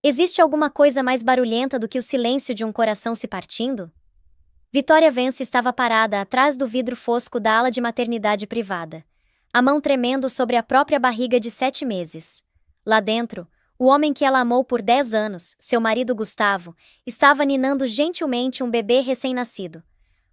Existe alguma coisa mais barulhenta do que o silêncio de um coração se partindo? Vitória Vance estava parada atrás do vidro fosco da ala de maternidade privada, a mão tremendo sobre a própria barriga de 7 meses. Lá dentro, o homem que ela amou por 10 anos, seu marido Gustavo, estava ninando gentilmente um bebê recém-nascido.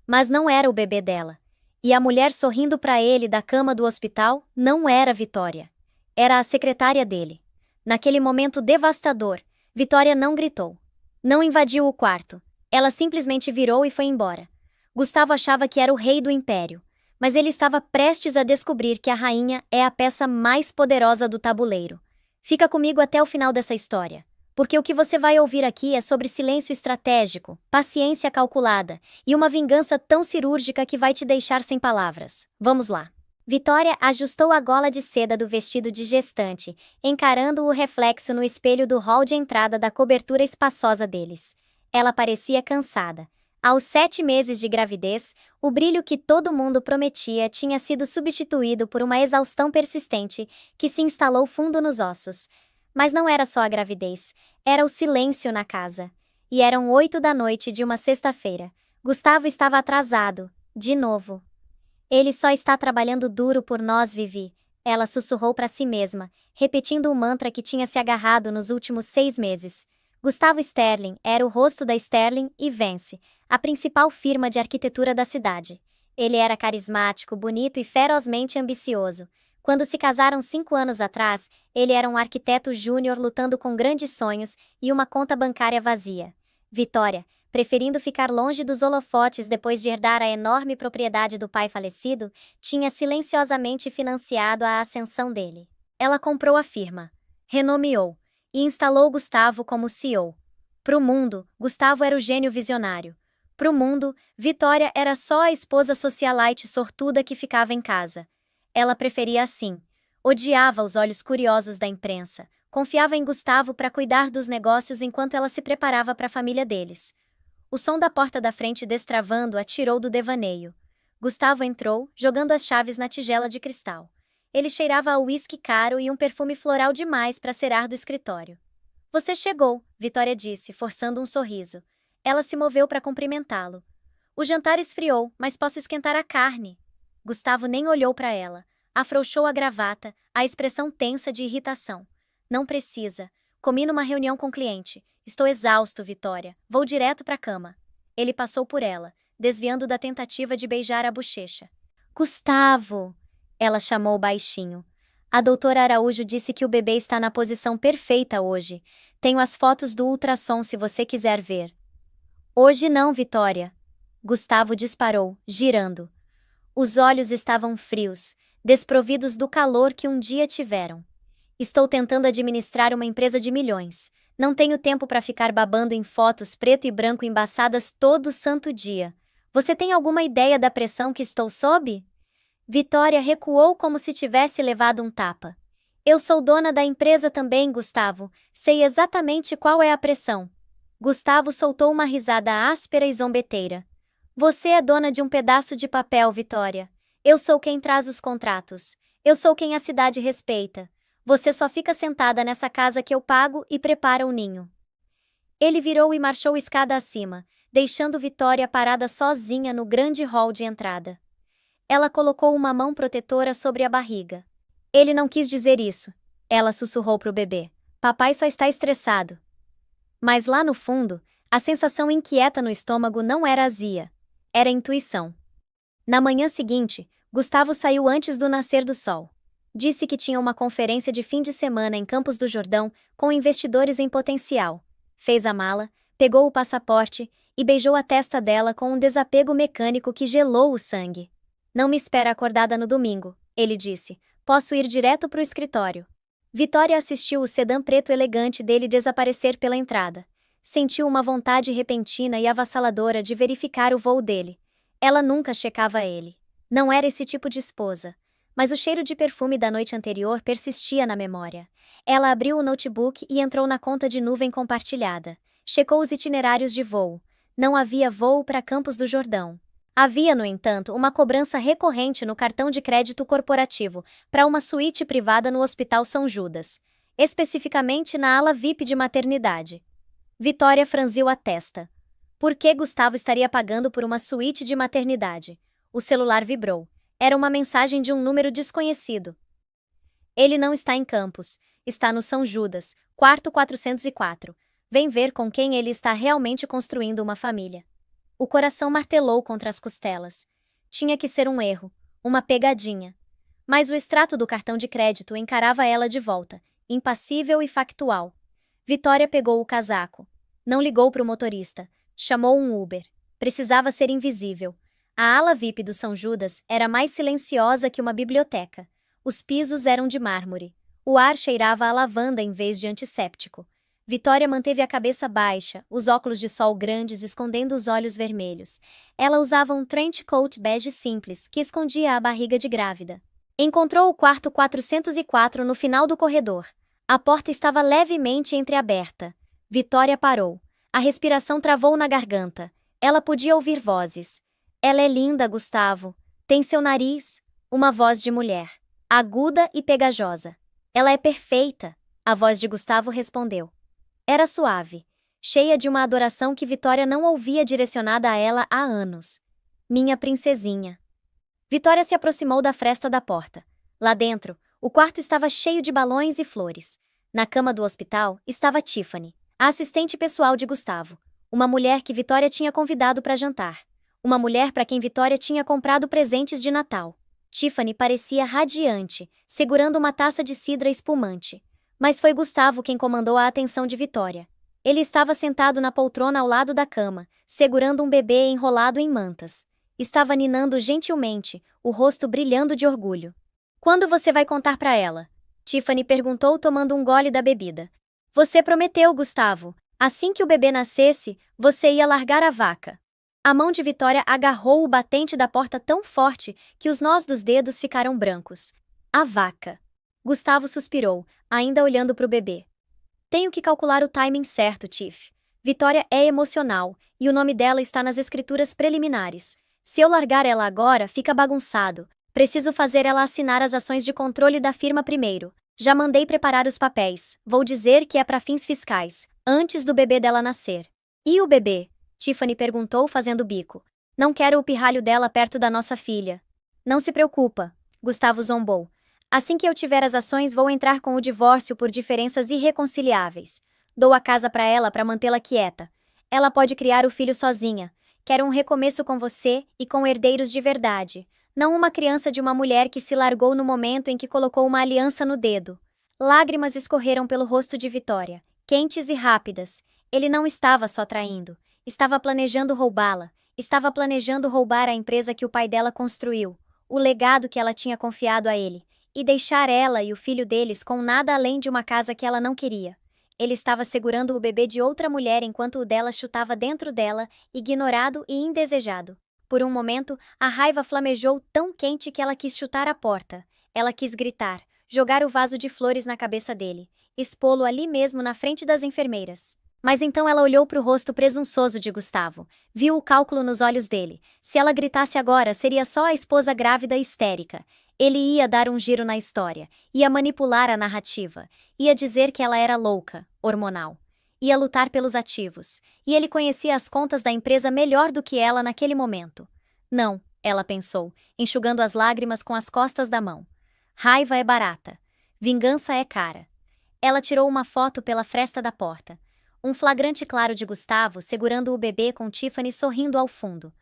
Mas não era o bebê dela. E a mulher sorrindo para ele da cama do hospital não era Vitória. Era a secretária dele. Naquele momento devastador, Vitória não gritou. Não invadiu o quarto. Ela simplesmente virou e foi embora. Gustavo achava que era o rei do império, mas ele estava prestes a descobrir que a rainha é a peça mais poderosa do tabuleiro. Fica comigo até o final dessa história, porque o que você vai ouvir aqui é sobre silêncio estratégico, paciência calculada e uma vingança tão cirúrgica que vai te deixar sem palavras. Vamos lá. Vitória ajustou a gola de seda do vestido de gestante, encarando o reflexo no espelho do hall de entrada da cobertura espaçosa deles. Ela parecia cansada. Aos 7 meses de gravidez, o brilho que todo mundo prometia tinha sido substituído por uma exaustão persistente que se instalou fundo nos ossos. Mas não era só a gravidez, era o silêncio na casa. E eram 8 da noite de uma sexta-feira. Gustavo estava atrasado, de novo. Ele só está trabalhando duro por nós, Vivi. Ela sussurrou para si mesma, repetindo o mantra que tinha se agarrado nos últimos 6 meses. Gustavo Sterling era o rosto da Sterling e Vance, a principal firma de arquitetura da cidade. Ele era carismático, bonito e ferozmente ambicioso. Quando se casaram 5 anos atrás, ele era um arquiteto júnior lutando com grandes sonhos e uma conta bancária vazia. Vitória, preferindo ficar longe dos holofotes depois de herdar a enorme propriedade do pai falecido, tinha silenciosamente financiado a ascensão dele. Ela comprou a firma, renomeou e instalou Gustavo como CEO. Pro mundo, Gustavo era o gênio visionário. Pro mundo, Vitória era só a esposa socialite sortuda que ficava em casa. Ela preferia assim. Odiava os olhos curiosos da imprensa. Confiava em Gustavo para cuidar dos negócios enquanto ela se preparava para a família deles. O som da porta da frente destravando a tirou do devaneio. Gustavo entrou, jogando as chaves na tigela de cristal. Ele cheirava a uísque caro e um perfume floral demais para ser ar do escritório. Você chegou, Vitória disse, forçando um sorriso. Ela se moveu para cumprimentá-lo. O jantar esfriou, mas posso esquentar a carne. Gustavo nem olhou para ela. Afrouxou a gravata, a expressão tensa de irritação. Não precisa. Comi numa reunião com cliente. Estou exausto, Vitória. Vou direto para a cama. Ele passou por ela, desviando da tentativa de beijar a bochecha. Gustavo! Ela chamou baixinho. A doutora Araújo disse que o bebê está na posição perfeita hoje. Tenho as fotos do ultrassom se você quiser ver. Hoje não, Vitória. Gustavo disparou, girando. Os olhos estavam frios, desprovidos do calor que um dia tiveram. Estou tentando administrar uma empresa de milhões. Não tenho tempo para ficar babando em fotos preto e branco embaçadas todo santo dia. Você tem alguma ideia da pressão que estou sob? Vitória recuou como se tivesse levado um tapa. Eu sou dona da empresa também, Gustavo. Sei exatamente qual é a pressão. Gustavo soltou uma risada áspera e zombeteira. Você é dona de um pedaço de papel, Vitória. Eu sou quem traz os contratos. Eu sou quem a cidade respeita. Você só fica sentada nessa casa que eu pago e prepara o ninho. Ele virou e marchou escada acima, deixando Vitória parada sozinha no grande hall de entrada. Ela colocou uma mão protetora sobre a barriga. Ele não quis dizer isso. Ela sussurrou para o bebê. Papai só está estressado. Mas lá no fundo, a sensação inquieta no estômago não era azia. Era intuição. Na manhã seguinte, Gustavo saiu antes do nascer do sol. Disse que tinha uma conferência de fim de semana em Campos do Jordão com investidores em potencial. Fez a mala, pegou o passaporte e beijou a testa dela com um desapego mecânico que gelou o sangue. Não me espera acordada no domingo, ele disse. Posso ir direto para o escritório. Vitória assistiu o sedã preto elegante dele desaparecer pela entrada. Sentiu uma vontade repentina e avassaladora de verificar o voo dele. Ela nunca checava ele. Não era esse tipo de esposa. Mas o cheiro de perfume da noite anterior persistia na memória. Ela abriu o notebook e entrou na conta de nuvem compartilhada. Checou os itinerários de voo. Não havia voo para Campos do Jordão. Havia, no entanto, uma cobrança recorrente no cartão de crédito corporativo para uma suíte privada no Hospital São Judas. especificamente na ala VIP de maternidade. Vitória franziu a testa. Por que Gustavo estaria pagando por uma suíte de maternidade? O celular vibrou. Era uma mensagem de um número desconhecido. Ele não está em Campos, está no São Judas, quarto 404. Vem ver com quem ele está realmente construindo uma família. O coração martelou contra as costelas. Tinha que ser um erro, uma pegadinha. Mas o extrato do cartão de crédito encarava ela de volta, impassível e factual. Vitória pegou o casaco. Não ligou para o motorista. Chamou um Uber. Precisava ser invisível. A ala VIP do São Judas era mais silenciosa que uma biblioteca. Os pisos eram de mármore. O ar cheirava a lavanda em vez de antisséptico. Vitória manteve a cabeça baixa, os óculos de sol grandes escondendo os olhos vermelhos. Ela usava um trench coat bege simples, que escondia a barriga de grávida. Encontrou o quarto 404 no final do corredor. A porta estava levemente entreaberta. Vitória parou. A respiração travou na garganta. Ela podia ouvir vozes. Ela é linda, Gustavo. Tem seu nariz. Uma voz de mulher. Aguda e pegajosa. Ela é perfeita, a voz de Gustavo respondeu. Era suave, cheia de uma adoração que Vitória não ouvia direcionada a ela há anos. Minha princesinha. Vitória se aproximou da fresta da porta. Lá dentro, o quarto estava cheio de balões e flores. Na cama do hospital estava Tiffany, a assistente pessoal de Gustavo. Uma mulher que Vitória tinha convidado para jantar. Uma mulher para quem Vitória tinha comprado presentes de Natal. Tiffany parecia radiante, segurando uma taça de cidra espumante. Mas foi Gustavo quem comandou a atenção de Vitória. Ele estava sentado na poltrona ao lado da cama, segurando um bebê enrolado em mantas. Estava ninando gentilmente, o rosto brilhando de orgulho. Quando você vai contar para ela? Tiffany perguntou tomando um gole da bebida. Você prometeu, Gustavo. Assim que o bebê nascesse, você ia largar a vaca. A mão de Vitória agarrou o batente da porta tão forte que os nós dos dedos ficaram brancos. A vaca. Gustavo suspirou, ainda olhando para o bebê. Tenho que calcular o timing certo, Tiff. Vitória é emocional, e o nome dela está nas escrituras preliminares. Se eu largar ela agora, fica bagunçado. Preciso fazer ela assinar as ações de controle da firma primeiro. Já mandei preparar os papéis. Vou dizer que é para fins fiscais, antes do bebê dela nascer. E o bebê? Tiffany perguntou fazendo bico. Não quero o pirralho dela perto da nossa filha. Não se preocupa, Gustavo zombou. Assim que eu tiver as ações, vou entrar com o divórcio por diferenças irreconciliáveis. Dou a casa para ela para mantê-la quieta. Ela pode criar o filho sozinha. Quero um recomeço com você e com herdeiros de verdade. Não uma criança de uma mulher que se largou no momento em que colocou uma aliança no dedo. Lágrimas escorreram pelo rosto de Vitória, quentes e rápidas. Ele não estava só traindo. Estava planejando roubá-la. Estava planejando roubar a empresa que o pai dela construiu. O legado que ela tinha confiado a ele. E deixar ela e o filho deles com nada além de uma casa que ela não queria. Ele estava segurando o bebê de outra mulher enquanto o dela chutava dentro dela, ignorado e indesejado. Por um momento, a raiva flamejou tão quente que ela quis chutar a porta. Ela quis gritar, jogar o vaso de flores na cabeça dele, expô-lo ali mesmo na frente das enfermeiras. Mas então ela olhou para o rosto presunçoso de Gustavo, viu o cálculo nos olhos dele. Se ela gritasse agora, seria só a esposa grávida e histérica. Ele ia dar um giro na história, ia manipular a narrativa, ia dizer que ela era louca, hormonal. Ia lutar pelos ativos, e ele conhecia as contas da empresa melhor do que ela naquele momento. Não, ela pensou, enxugando as lágrimas com as costas da mão. Raiva é barata. Vingança é cara. Ela tirou uma foto pela fresta da porta. Um flagrante claro de Gustavo segurando o bebê com Tiffany sorrindo ao fundo.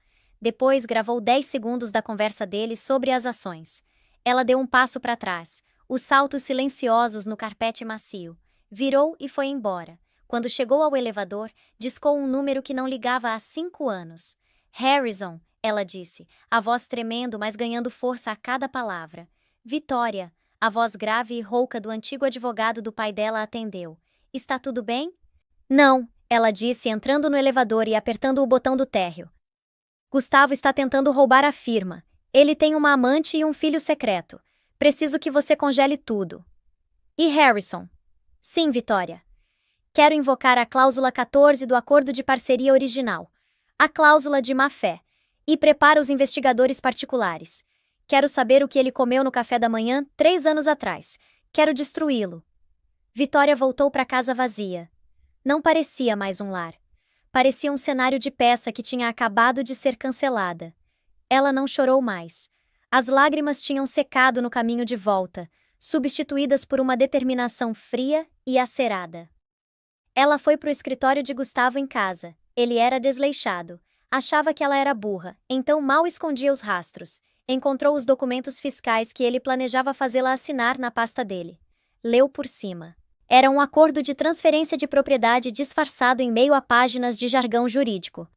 Depois gravou 10 segundos da conversa deles sobre as ações. Ela deu um passo para trás, os saltos silenciosos no carpete macio. Virou e foi embora. Quando chegou ao elevador, discou um número que não ligava há 5 anos. Harrison, ela disse, a voz tremendo, mas ganhando força a cada palavra. Vitória, a voz grave e rouca do antigo advogado do pai dela atendeu. Está tudo bem? Não, ela disse entrando no elevador e apertando o botão do térreo. Gustavo está tentando roubar a firma. Ele tem uma amante e um filho secreto. Preciso que você congele tudo. E Harrison? Sim, Vitória. Quero invocar a cláusula 14 do acordo de parceria original. A cláusula de má-fé. E prepara os investigadores particulares. Quero saber o que ele comeu no café da manhã 3 anos atrás. Quero destruí-lo. Vitória voltou para casa vazia. Não parecia mais um lar. Parecia um cenário de peça que tinha acabado de ser cancelada. Ela não chorou mais. As lágrimas tinham secado no caminho de volta, substituídas por uma determinação fria e acerada. Ela foi para o escritório de Gustavo em casa. Ele era desleixado. Achava que ela era burra, então mal escondia os rastros. Encontrou os documentos fiscais que ele planejava fazê-la assinar na pasta dele. Leu por cima. Era um acordo de transferência de propriedade disfarçado em meio a páginas de jargão jurídico.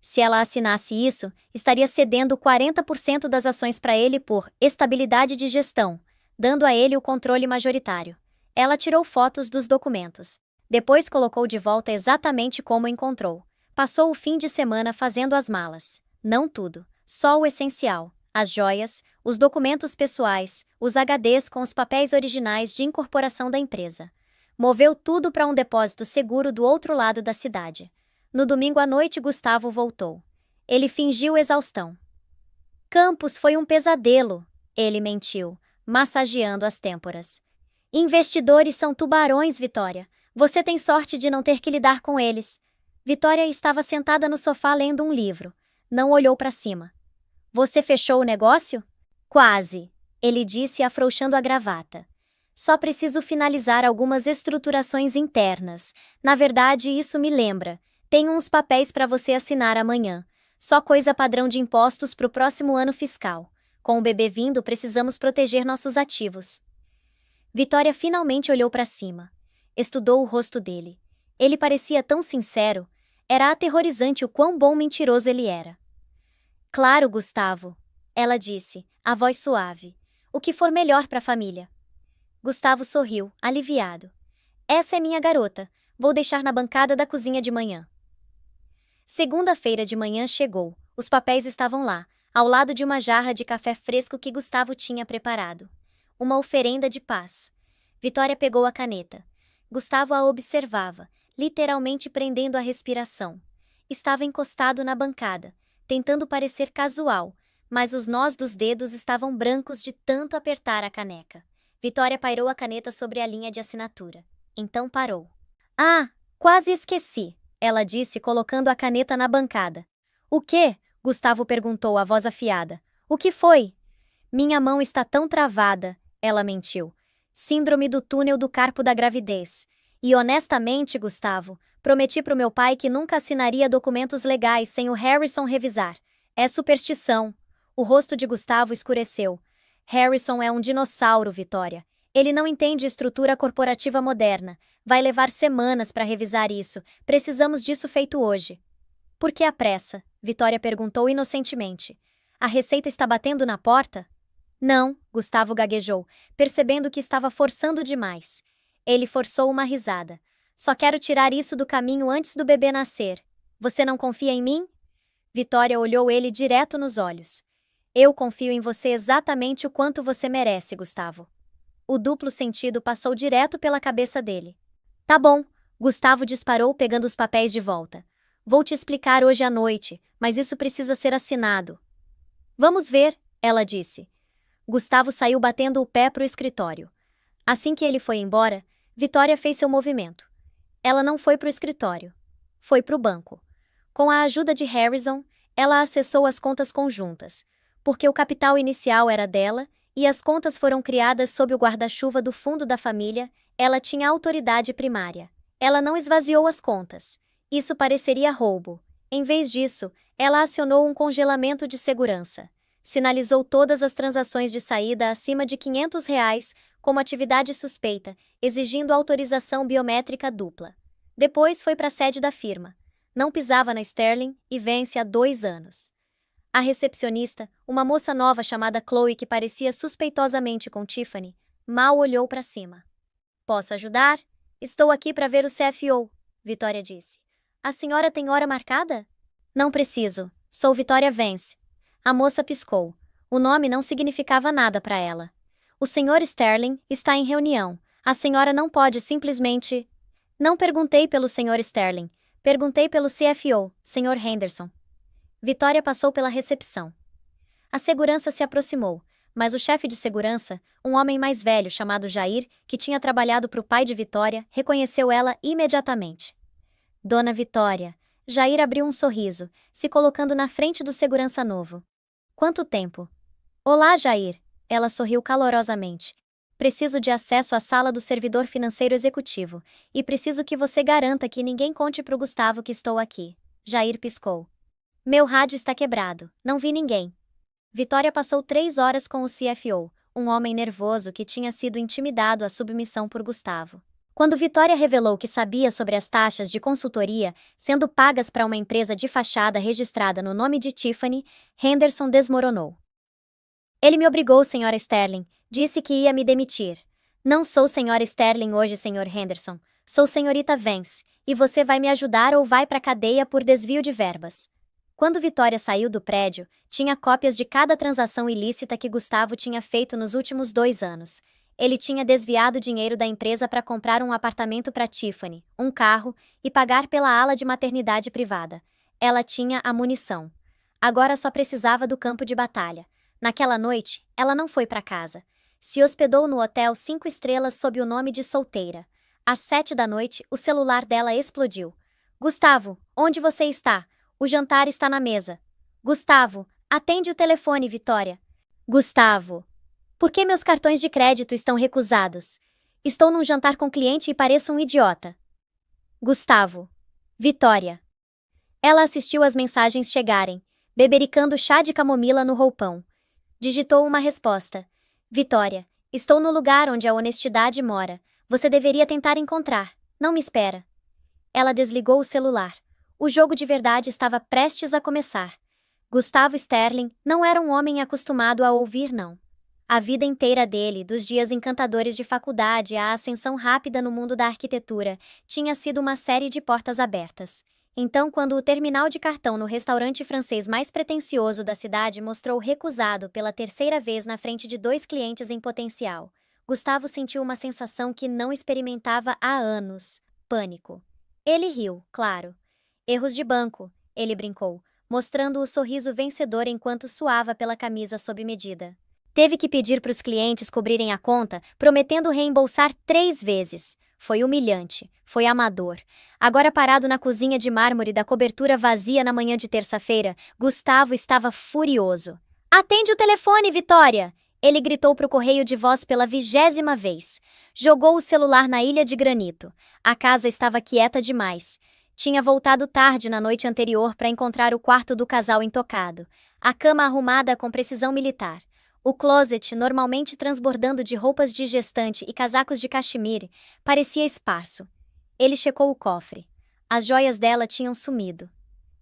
Se ela assinasse isso, estaria cedendo 40% das ações para ele por estabilidade de gestão, dando a ele o controle majoritário. Ela tirou fotos dos documentos. Depois colocou de volta exatamente como encontrou. Passou o fim de semana fazendo as malas. Não tudo, só o essencial. As joias, os documentos pessoais, os HDs com os papéis originais de incorporação da empresa. Moveu tudo para um depósito seguro do outro lado da cidade. No domingo à noite, Gustavo voltou. Ele fingiu exaustão. Campos foi um pesadelo, ele mentiu, massageando as têmporas. Investidores são tubarões, Vitória. Você tem sorte de não ter que lidar com eles. Vitória estava sentada no sofá lendo um livro. Não olhou para cima. Você fechou o negócio? Quase, ele disse afrouxando a gravata. Só preciso finalizar algumas estruturações internas. Na verdade, isso me lembra. Tenho uns papéis para você assinar amanhã. Só coisa padrão de impostos para o próximo ano fiscal. Com o bebê vindo, precisamos proteger nossos ativos. Vitória finalmente olhou para cima. Estudou o rosto dele. Ele parecia tão sincero. Era aterrorizante o quão bom mentiroso ele era. Claro, Gustavo, ela disse, a voz suave. O que for melhor para a família. Gustavo sorriu, aliviado. Essa é minha garota. Vou deixar na bancada da cozinha de manhã. Segunda-feira de manhã chegou. Os papéis estavam lá, ao lado de uma jarra de café fresco que Gustavo tinha preparado. Uma oferenda de paz. Vitória pegou a caneta. Gustavo a observava, literalmente prendendo a respiração. Estava encostado na bancada, tentando parecer casual, mas os nós dos dedos estavam brancos de tanto apertar a caneca. Vitória pairou a caneta sobre a linha de assinatura. Então parou. Ah, quase esqueci, ela disse colocando a caneta na bancada. O quê? Gustavo perguntou, a voz afiada. O que foi? Minha mão está tão travada, ela mentiu. Síndrome do túnel do carpo da gravidez. E honestamente, Gustavo, prometi pro meu pai que nunca assinaria documentos legais sem o Harrison revisar. É superstição. O rosto de Gustavo escureceu. Harrison é um dinossauro, Vitória. Ele não entende estrutura corporativa moderna. Vai levar semanas para revisar isso. Precisamos disso feito hoje. Por que a pressa? Vitória perguntou inocentemente. A Receita está batendo na porta? Não, Gustavo gaguejou, percebendo que estava forçando demais. Ele forçou uma risada. Só quero tirar isso do caminho antes do bebê nascer. Você não confia em mim? Vitória olhou ele direto nos olhos. Eu confio em você exatamente o quanto você merece, Gustavo. O duplo sentido passou direto pela cabeça dele. Tá bom, Gustavo disparou pegando os papéis de volta. Vou te explicar hoje à noite, mas isso precisa ser assinado. Vamos ver, ela disse. Gustavo saiu batendo o pé pro escritório. Assim que ele foi embora, Vitória fez seu movimento. Ela não foi pro escritório. Foi pro banco. Com a ajuda de Harrison, ela acessou as contas conjuntas, porque o capital inicial era dela e as contas foram criadas sob o guarda-chuva do fundo da família, ela tinha autoridade primária. Ela não esvaziou as contas. Isso pareceria roubo. Em vez disso, ela acionou um congelamento de segurança. Sinalizou todas as transações de saída acima de R$ 500 como atividade suspeita, exigindo autorização biométrica dupla. Depois foi para a sede da firma. Não pisava na Sterling e vence há 2 anos. A recepcionista, uma moça nova chamada Chloe que parecia suspeitosamente com Tiffany, mal olhou para cima. Posso ajudar? Estou aqui para ver o CFO, Vitória disse. A senhora tem hora marcada? Não preciso. Sou Vitória Vance. A moça piscou. O nome não significava nada para ela. O Sr. Sterling está em reunião. A senhora não pode simplesmente... Não perguntei pelo Sr. Sterling. Perguntei pelo CFO, Sr. Henderson. Vitória passou pela recepção. A segurança se aproximou, Mas o chefe de segurança, um homem mais velho chamado Jair, que tinha trabalhado para o pai de Vitória, reconheceu ela imediatamente. Dona Vitória. Jair abriu um sorriso, se colocando na frente do segurança novo. Quanto tempo? Olá, Jair. Ela sorriu calorosamente. Preciso de acesso à sala do servidor financeiro executivo, e preciso que você garanta que ninguém conte pro Gustavo que estou aqui. Jair piscou. Meu rádio está quebrado, não vi ninguém. Vitória passou 3 horas com o CFO, um homem nervoso que tinha sido intimidado à submissão por Gustavo. Quando Vitória revelou que sabia sobre as taxas de consultoria sendo pagas para uma empresa de fachada registrada no nome de Tiffany, Henderson desmoronou. Ele me obrigou, Sra. Sterling. Disse que ia me demitir. Não sou Sra. Sterling hoje, Sr. Henderson. Sou Senhorita Vance, e você vai me ajudar ou vai para a cadeia por desvio de verbas. Quando Vitória saiu do prédio, tinha cópias de cada transação ilícita que Gustavo tinha feito nos últimos 2 anos. Ele tinha desviado dinheiro da empresa para comprar um apartamento para Tiffany, um carro e pagar pela ala de maternidade privada. Ela tinha a munição. Agora só precisava do campo de batalha. Naquela noite, ela não foi para casa. Se hospedou no hotel 5 estrelas sob o nome de solteira. Às 7 da noite, o celular dela explodiu. Gustavo, onde você está? O jantar está na mesa. Gustavo, atende o telefone, Vitória. Gustavo. Por que meus cartões de crédito estão recusados? Estou num jantar com cliente e pareço um idiota. Gustavo. Vitória. Ela assistiu as mensagens chegarem, bebericando chá de camomila no roupão. Digitou uma resposta. Vitória, estou no lugar onde a honestidade mora. Você deveria tentar encontrar. Não me espera. Ela desligou o celular. O jogo de verdade estava prestes a começar. Gustavo Sterling não era um homem acostumado a ouvir não. A vida inteira dele, dos dias encantadores de faculdade à ascensão rápida no mundo da arquitetura, tinha sido uma série de portas abertas. Então, quando o terminal de cartão no restaurante francês mais pretensioso da cidade mostrou recusado pela 3ª vez na frente de 2 clientes em potencial, Gustavo sentiu uma sensação que não experimentava há anos: pânico. Ele riu, claro. Erros de banco, ele brincou, mostrando o sorriso vencedor enquanto suava pela camisa sob medida. Teve que pedir para os clientes cobrirem a conta, prometendo reembolsar 3 vezes. Foi humilhante, foi amador. Agora parado na cozinha de mármore da cobertura vazia na manhã de terça-feira, Gustavo estava furioso. Atende o telefone, Vitória! Ele gritou para o correio de voz pela 20ª vez. Jogou o celular na ilha de granito. A casa estava quieta demais. Tinha voltado tarde na noite anterior para encontrar o quarto do casal intocado. A cama arrumada com precisão militar. O closet, normalmente transbordando de roupas de gestante e casacos de cachemire, parecia esparso. Ele checou o cofre. As joias dela tinham sumido.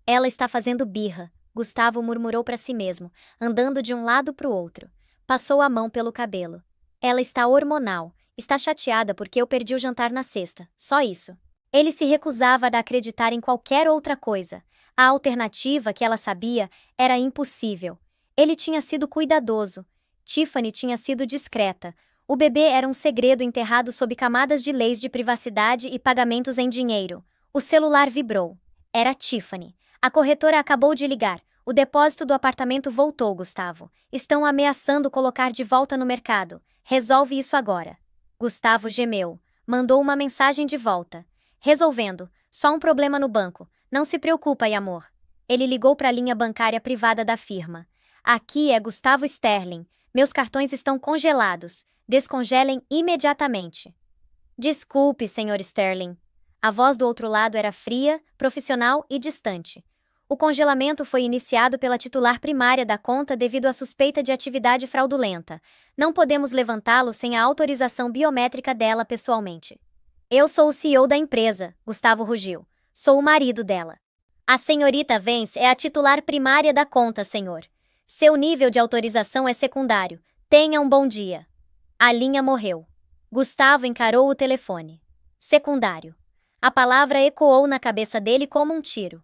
Ela está fazendo birra, Gustavo murmurou para si mesmo, andando de um lado para o outro. Passou a mão pelo cabelo. Ela está hormonal. Está chateada porque eu perdi o jantar na sexta. Só isso. Ele se recusava a acreditar em qualquer outra coisa. A alternativa, que ela sabia, era impossível. Ele tinha sido cuidadoso. Tiffany tinha sido discreta. O bebê era um segredo enterrado sob camadas de leis de privacidade e pagamentos em dinheiro. O celular vibrou. Era Tiffany. A corretora acabou de ligar. O depósito do apartamento voltou, Gustavo. Estão ameaçando colocar de volta no mercado. Resolve isso agora. Gustavo gemeu. Mandou uma mensagem de volta. Resolvendo. Só um problema no banco. Não se preocupa, amor. Ele ligou para a linha bancária privada da firma. Aqui é Gustavo Sterling. Meus cartões estão congelados. Descongelem imediatamente. Desculpe, Sr. Sterling. A voz do outro lado era fria, profissional e distante. O congelamento foi iniciado pela titular primária da conta devido à suspeita de atividade fraudulenta. Não podemos levantá-lo sem a autorização biométrica dela pessoalmente. Eu sou o CEO da empresa, Gustavo rugiu. Sou o marido dela. A senhorita Vance é a titular primária da conta, senhor. Seu nível de autorização é secundário. Tenha um bom dia. A linha morreu. Gustavo encarou o telefone. Secundário. A palavra ecoou na cabeça dele como um tiro.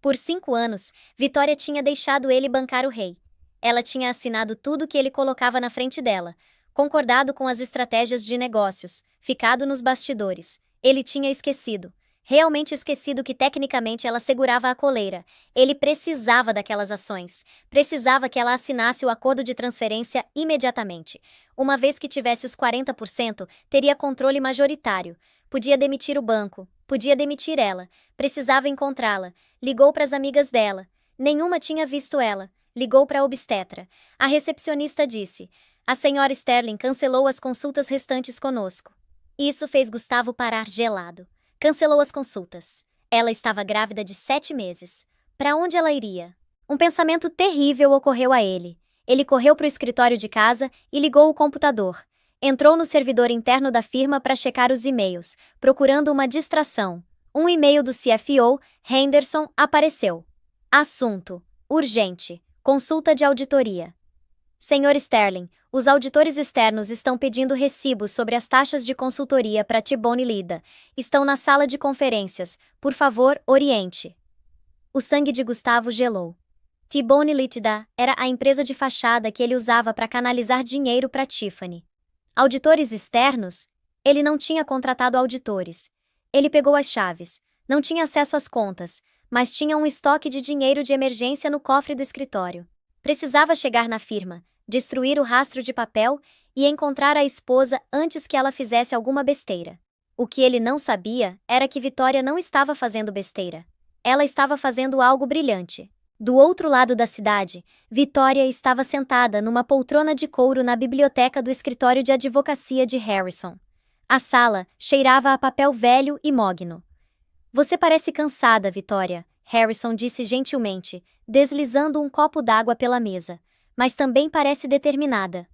Por 5 anos, Vitória tinha deixado ele bancar o rei. Ela tinha assinado tudo que ele colocava na frente dela, concordado com as estratégias de negócios, ficado nos bastidores. Ele tinha esquecido. Realmente esquecido que tecnicamente ela segurava a coleira. Ele precisava daquelas ações. Precisava que ela assinasse o acordo de transferência imediatamente. Uma vez que tivesse os 40%, teria controle majoritário. Podia demitir o banco. Podia demitir ela. Precisava encontrá-la. Ligou para as amigas dela. Nenhuma tinha visto ela. Ligou para a obstetra. A recepcionista disse: "A senhora Sterling cancelou as consultas restantes conosco." Isso fez Gustavo parar gelado. Cancelou as consultas. Ela estava grávida de 7 meses. Para onde ela iria? Um pensamento terrível ocorreu a ele. Ele correu para o escritório de casa e ligou o computador. Entrou no servidor interno da firma para checar os e-mails, procurando uma distração. Um e-mail do CFO, Henderson, apareceu. Assunto: urgente. Consulta de auditoria. Senhor Sterling, os auditores externos estão pedindo recibos sobre as taxas de consultoria para T-Bone Lida. Estão na sala de conferências. Por favor, oriente. O sangue de Gustavo gelou. T-Bone Lida era a empresa de fachada que ele usava para canalizar dinheiro para Tiffany. Auditores externos? Ele não tinha contratado auditores. Ele pegou as chaves. Não tinha acesso às contas, mas tinha um estoque de dinheiro de emergência no cofre do escritório. Precisava chegar na firma, destruir o rastro de papel e encontrar a esposa antes que ela fizesse alguma besteira. O que ele não sabia era que Vitória não estava fazendo besteira. Ela estava fazendo algo brilhante. Do outro lado da cidade, Vitória estava sentada numa poltrona de couro na biblioteca do escritório de advocacia de Harrison. A sala cheirava a papel velho e mogno. "Você parece cansada, Vitória", Harrison disse gentilmente, deslizando um copo d'água pela mesa. "Mas também parece determinada."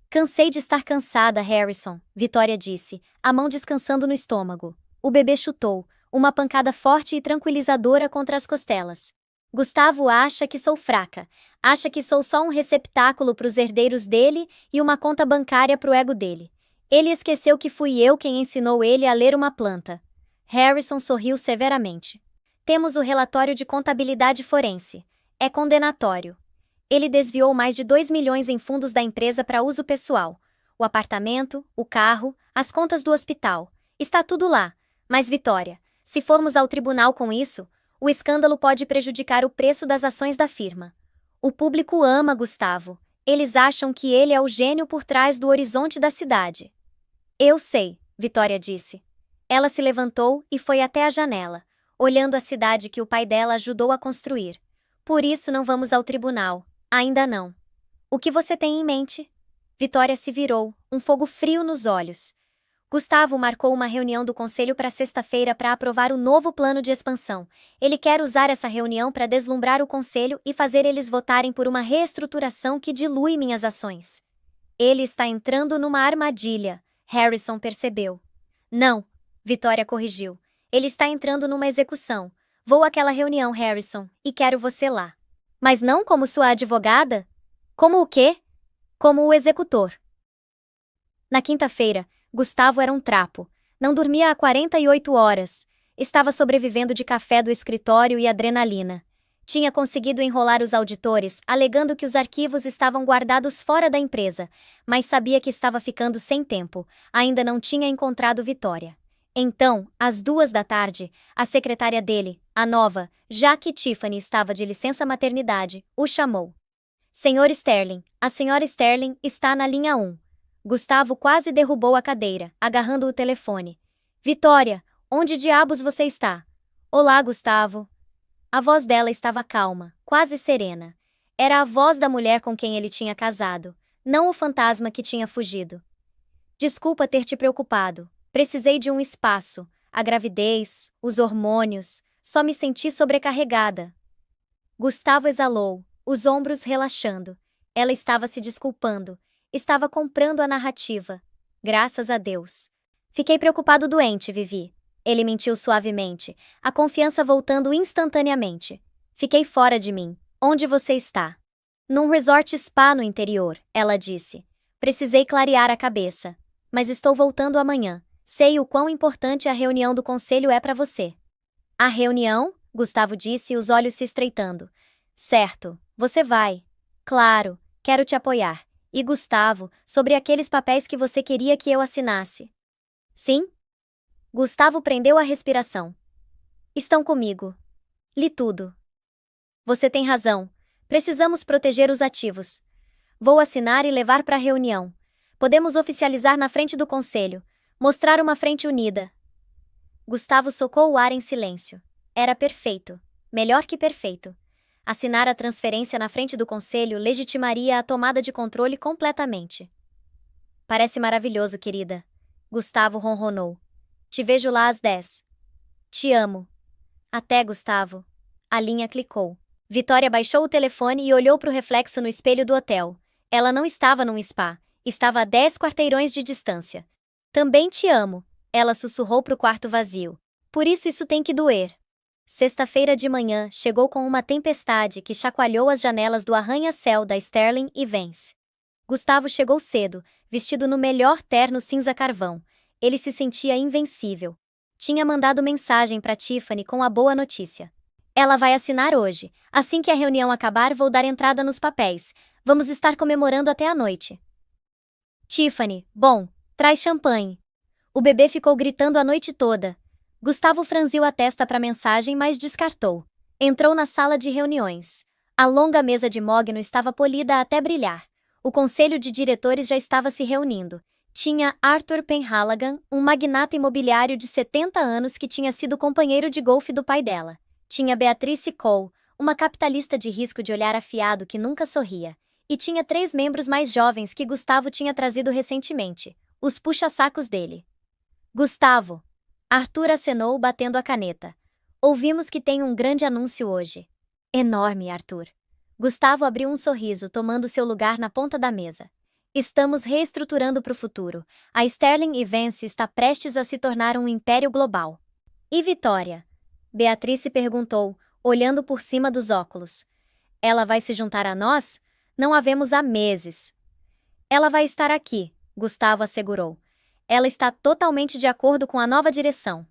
"Cansei de estar cansada, Harrison", Vitória disse, a mão descansando no estômago. O bebê chutou, uma pancada forte e tranquilizadora contra as costelas. "Gustavo acha que sou fraca. Acha que sou só um receptáculo para os herdeiros dele e uma conta bancária para o ego dele. Ele esqueceu que fui eu quem ensinou ele a ler uma planta." Harrison sorriu severamente. "Temos o relatório de contabilidade forense. É condenatório. Ele desviou mais de 2 milhões em fundos da empresa para uso pessoal. O apartamento, o carro, as contas do hospital. Está tudo lá. Mas, Vitória, se formos ao tribunal com isso, o escândalo pode prejudicar o preço das ações da firma. O público ama Gustavo. Eles acham que ele é o gênio por trás do horizonte da cidade." "Eu sei", Vitória disse. Ela se levantou e foi até a janela, olhando a cidade que o pai dela ajudou a construir. "Por isso não vamos ao tribunal. Ainda não." "O que você tem em mente?" Vitória se virou, um fogo frio nos olhos. Gustavo marcou uma reunião do conselho para sexta-feira para aprovar o novo plano de expansão. Ele quer usar essa reunião para deslumbrar o conselho e fazer eles votarem por uma reestruturação que dilui minhas ações. Ele está entrando numa armadilha, Harrison percebeu. "Não", Vitória corrigiu. "Ele está entrando numa execução. Vou àquela reunião, Harrison, e quero você lá." "Mas não como sua advogada?" "Como o quê?" "Como o executor." Na quinta-feira, Gustavo era um trapo. Não dormia há 48 horas. Estava sobrevivendo de café do escritório e adrenalina. Tinha conseguido enrolar os auditores, alegando que os arquivos estavam guardados fora da empresa, mas sabia que estava ficando sem tempo. Ainda não tinha encontrado Vitória. Então, às 2 da tarde, a secretária dele, a nova, já que Tiffany estava de licença maternidade, o chamou. "Senhor Sterling, a senhora Sterling está na linha 1. Gustavo quase derrubou a cadeira, agarrando o telefone. "Vitória, onde diabos você está?" "Olá, Gustavo." A voz dela estava calma, quase serena. Era a voz da mulher com quem ele tinha casado, não o fantasma que tinha fugido. "Desculpa ter te preocupado. Precisei de um espaço. A gravidez, os hormônios. Só me senti sobrecarregada." Gustavo exalou, os ombros relaxando. Ela estava se desculpando. Estava comprando a narrativa. "Graças a Deus." "Fiquei preocupado doente, Vivi." Ele mentiu suavemente, a confiança voltando instantaneamente. "Fiquei fora de mim. Onde você está?" "Num resort spa no interior", ela disse. "Precisei clarear a cabeça. Mas estou voltando amanhã. Sei o quão importante a reunião do conselho é para você." "A reunião?" Gustavo disse, os olhos se estreitando. "Certo, você vai." "Claro, quero te apoiar." "E Gustavo, sobre aqueles papéis que você queria que eu assinasse." "Sim?" Gustavo prendeu a respiração. Estão comigo. Li tudo. Você tem razão. Precisamos proteger os ativos. Vou assinar e levar para a reunião. Podemos oficializar na frente do conselho. Mostrar uma frente unida. Gustavo socou o ar em silêncio. Era perfeito. Melhor que perfeito. Assinar a transferência na frente do conselho legitimaria a tomada de controle completamente. Parece maravilhoso, querida. Gustavo ronronou. Te vejo lá às 10. Te amo. Até, Gustavo. A linha clicou. Vitória baixou o telefone e olhou para o reflexo no espelho do hotel. Ela não estava num spa. Estava a 10 quarteirões de distância. Também te amo. Ela sussurrou para o quarto vazio. Por isso tem que doer. Sexta-feira de manhã chegou com uma tempestade que chacoalhou as janelas do arranha-céu da Sterling e Vance. Gustavo chegou cedo, vestido no melhor terno cinza carvão. Ele se sentia invencível. Tinha mandado mensagem para Tiffany com a boa notícia. Ela vai assinar hoje. Assim que a reunião acabar, vou dar entrada nos papéis. Vamos estar comemorando até a noite. Tiffany, bom, traz champanhe. O bebê ficou gritando a noite toda. Gustavo franziu a testa para a mensagem, mas descartou. Entrou na sala de reuniões. A longa mesa de mogno estava polida até brilhar. O conselho de diretores já estava se reunindo. Tinha Arthur Penhaligon, um magnata imobiliário de 70 anos que tinha sido companheiro de golfe do pai dela. Tinha Beatrice Cole, uma capitalista de risco de olhar afiado que nunca sorria. E tinha 3 membros mais jovens que Gustavo tinha trazido recentemente, os puxa-sacos dele. Gustavo. Arthur acenou batendo a caneta. Ouvimos que tem um grande anúncio hoje. Enorme, Arthur. Gustavo abriu um sorriso, tomando seu lugar na ponta da mesa. Estamos reestruturando para o futuro. A Sterling e Vance está prestes a se tornar um império global. E Vitória? Beatrice perguntou, olhando por cima dos óculos. Ela vai se juntar a nós? Não a vemos há meses. Ela vai estar aqui, Gustavo assegurou. Ela está totalmente de acordo com a nova direção.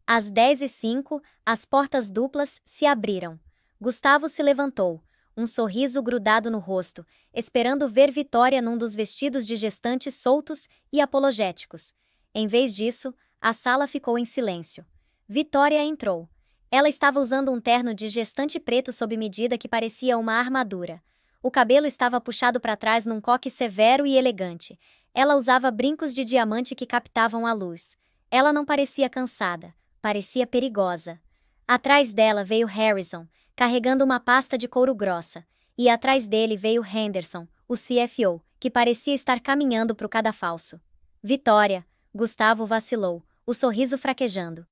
Às 10h05, as portas duplas se abriram. Gustavo se levantou, um sorriso grudado no rosto, esperando ver Vitória num dos vestidos de gestante soltos e apologéticos. Em vez disso, a sala ficou em silêncio. Vitória entrou. Ela estava usando um terno de gestante preto sob medida que parecia uma armadura. O cabelo estava puxado para trás num coque severo e elegante. Ela usava brincos de diamante que captavam a luz. Ela não parecia cansada, parecia perigosa. Atrás dela veio Harrison, carregando uma pasta de couro grossa, e atrás dele veio Henderson, o CFO, que parecia estar caminhando para o cadafalso. Vitória, Gustavo vacilou, o sorriso fraquejando.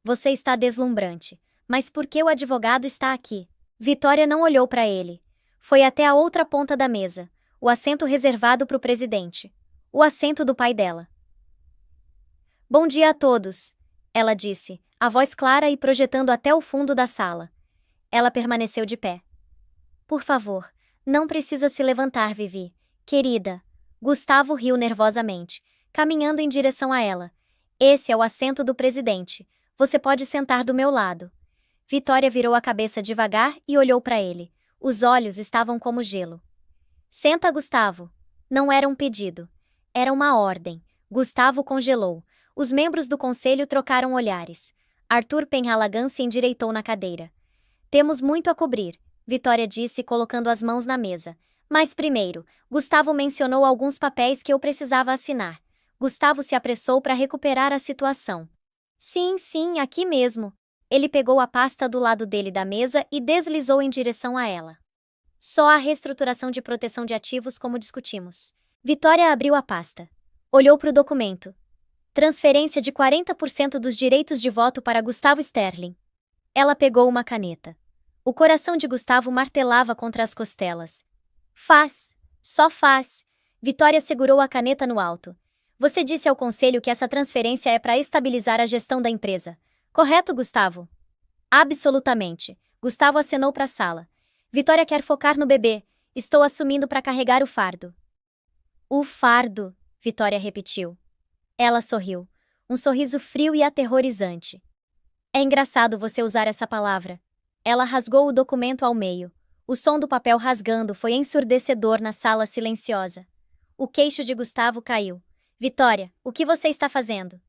Você está deslumbrante, mas por que o advogado está aqui? Vitória não olhou para ele. Foi até a outra ponta da mesa, o assento reservado para o presidente. O assento do pai dela. Bom dia a todos, ela disse, a voz clara e projetando até o fundo da sala. Ela permaneceu de pé. Por favor, não precisa se levantar, Vivi. Querida. Gustavo riu nervosamente, caminhando em direção a ela. Esse é o assento do presidente. Você pode sentar do meu lado. Vitória virou a cabeça devagar e olhou para ele. Os olhos estavam como gelo. Senta, Gustavo. Não era um pedido. Era uma ordem. Gustavo congelou. Os membros do conselho trocaram olhares. Arthur Penhaligon se endireitou na cadeira. Temos muito a cobrir, Vitória disse colocando as mãos na mesa. Mas primeiro, Gustavo mencionou alguns papéis que eu precisava assinar. Gustavo se apressou para recuperar a situação. Sim, aqui mesmo. Ele pegou a pasta do lado dele da mesa e deslizou em direção a ela. Só a reestruturação de proteção de ativos como discutimos. Vitória abriu a pasta. Olhou para o documento. Transferência de 40% dos direitos de voto para Gustavo Sterling. Ela pegou uma caneta. O coração de Gustavo martelava contra as costelas. Faz. Só faz. Vitória segurou a caneta no alto. Você disse ao conselho que essa transferência é para estabilizar a gestão da empresa. Correto, Gustavo? Absolutamente. Gustavo acenou para a sala. Vitória quer focar no bebê. Estou assumindo para carregar o fardo. O fardo, Vitória repetiu. Ela sorriu. Um sorriso frio e aterrorizante. É engraçado você usar essa palavra. Ela rasgou o documento ao meio. O som do papel rasgando foi ensurdecedor na sala silenciosa. O queixo de Gustavo caiu. Vitória, o que você está fazendo?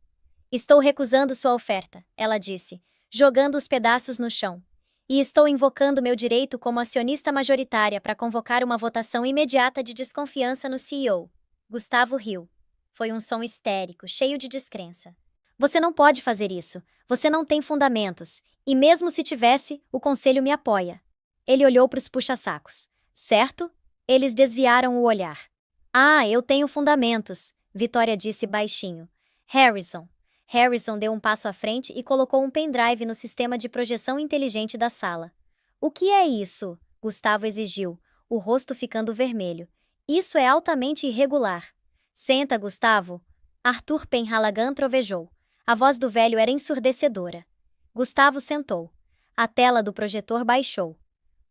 Estou recusando sua oferta, ela disse, jogando os pedaços no chão. E estou invocando meu direito como acionista majoritária para convocar uma votação imediata de desconfiança no CEO. Gustavo riu. Foi um som histérico, cheio de descrença. Você não pode fazer isso. Você não tem fundamentos. E mesmo se tivesse, o conselho me apoia. Ele olhou para os puxa-sacos. Certo? Eles desviaram o olhar. Ah, eu tenho fundamentos, Vitória disse baixinho. Harrison. Harrison deu um passo à frente e colocou um pendrive no sistema de projeção inteligente da sala. O que é isso? Gustavo exigiu, o rosto ficando vermelho. Isso é altamente irregular. Senta, Gustavo. Arthur Penhalagan trovejou. A voz do velho era ensurdecedora. Gustavo sentou. A tela do projetor baixou.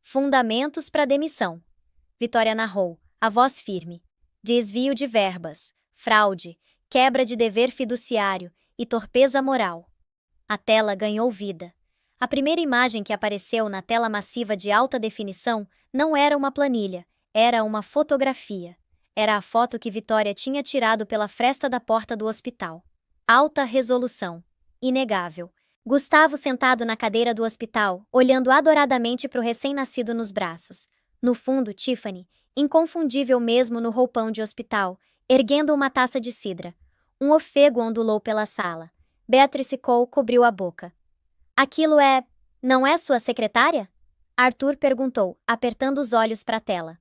Fundamentos para demissão. Vitória narrou, a voz firme. Desvio de verbas, fraude, quebra de dever fiduciário e torpeza moral. A tela ganhou vida. A primeira imagem que apareceu na tela massiva de alta definição não era uma planilha, era uma fotografia. Era a foto que Vitória tinha tirado pela fresta da porta do hospital. Alta resolução. Inegável. Gustavo sentado na cadeira do hospital, olhando adoradamente para o recém-nascido nos braços. No fundo, Tiffany, inconfundível mesmo no roupão de hospital, erguendo uma taça de cidra. Um ofego ondulou pela sala. Beatrice Cole cobriu a boca. Aquilo é... não é sua secretária? Arthur perguntou, apertando os olhos para a tela.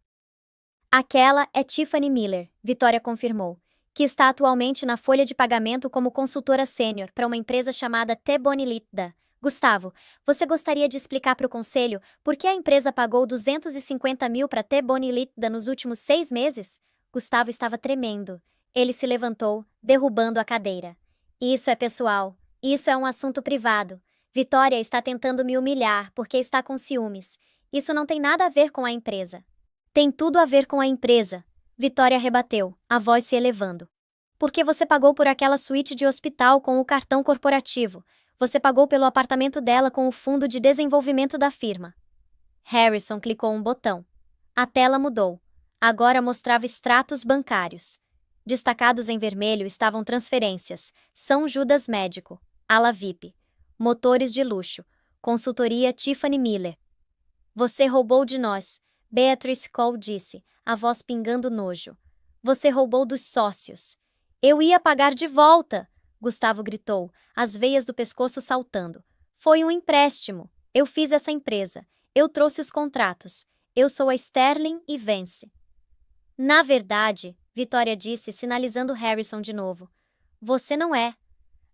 Aquela é Tiffany Miller, Vitória confirmou, que está atualmente na folha de pagamento como consultora sênior para uma empresa chamada T. Boni Ltda. Gustavo, você gostaria de explicar para o conselho por que a empresa pagou 250 mil para T. Boni Ltda nos últimos 6 meses? Gustavo estava tremendo. Ele se levantou, derrubando a cadeira. Isso é pessoal. Isso é um assunto privado. Vitória está tentando me humilhar porque está com ciúmes. Isso não tem nada a ver com a empresa. Tem tudo a ver com a empresa. Vitória rebateu, a voz se elevando. Porque você pagou por aquela suíte de hospital com o cartão corporativo. Você pagou pelo apartamento dela com o fundo de desenvolvimento da firma. Harrison clicou um botão. A tela mudou. Agora mostrava extratos bancários. Destacados em vermelho estavam transferências, São Judas Médico, ala VIP, motores de luxo, consultoria Tiffany Miller. Você roubou de nós, Beatrice Cole disse, a voz pingando nojo. Você roubou dos sócios. Eu ia pagar de volta, Gustavo gritou, as veias do pescoço saltando. Foi um empréstimo. Eu fiz essa empresa. Eu trouxe os contratos. Eu sou a Sterling e Vance. Na verdade, Vitória disse, sinalizando Harrison de novo. Você não é.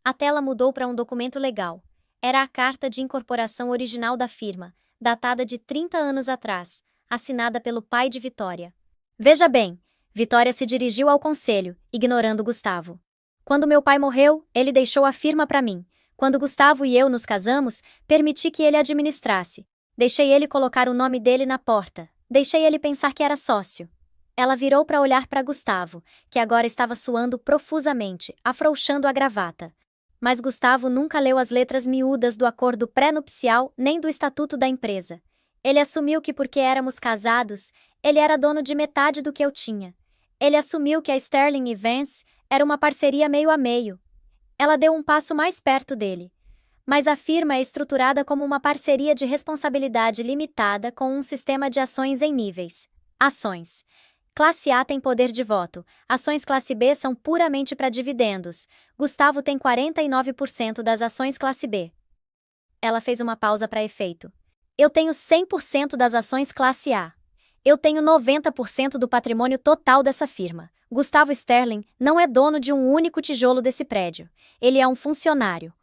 A tela mudou para um documento legal. Era a carta de incorporação original da firma, datada de 30 anos atrás, assinada pelo pai de Vitória. Veja bem, Vitória se dirigiu ao conselho, ignorando Gustavo. Quando meu pai morreu, ele deixou a firma para mim. Quando Gustavo e eu nos casamos, permiti que ele administrasse. Deixei ele colocar o nome dele na porta. Deixei ele pensar que era sócio. Ela virou para olhar para Gustavo, que agora estava suando profusamente, afrouxando a gravata. Mas Gustavo nunca leu as letras miúdas do acordo pré-nupcial nem do estatuto da empresa. Ele assumiu que porque éramos casados, ele era dono de metade do que eu tinha. Ele assumiu que a Sterling e Vance era uma parceria meio a meio. Ela deu um passo mais perto dele. Mas a firma é estruturada como uma parceria de responsabilidade limitada com um sistema de ações em níveis. Ações. Classe A tem poder de voto. Ações classe B são puramente para dividendos. Gustavo tem 49% das ações classe B. Ela fez uma pausa para efeito. Eu tenho 100% das ações classe A. Eu tenho 90% do patrimônio total dessa firma. Gustavo Sterling não é dono de um único tijolo desse prédio. Ele é um funcionário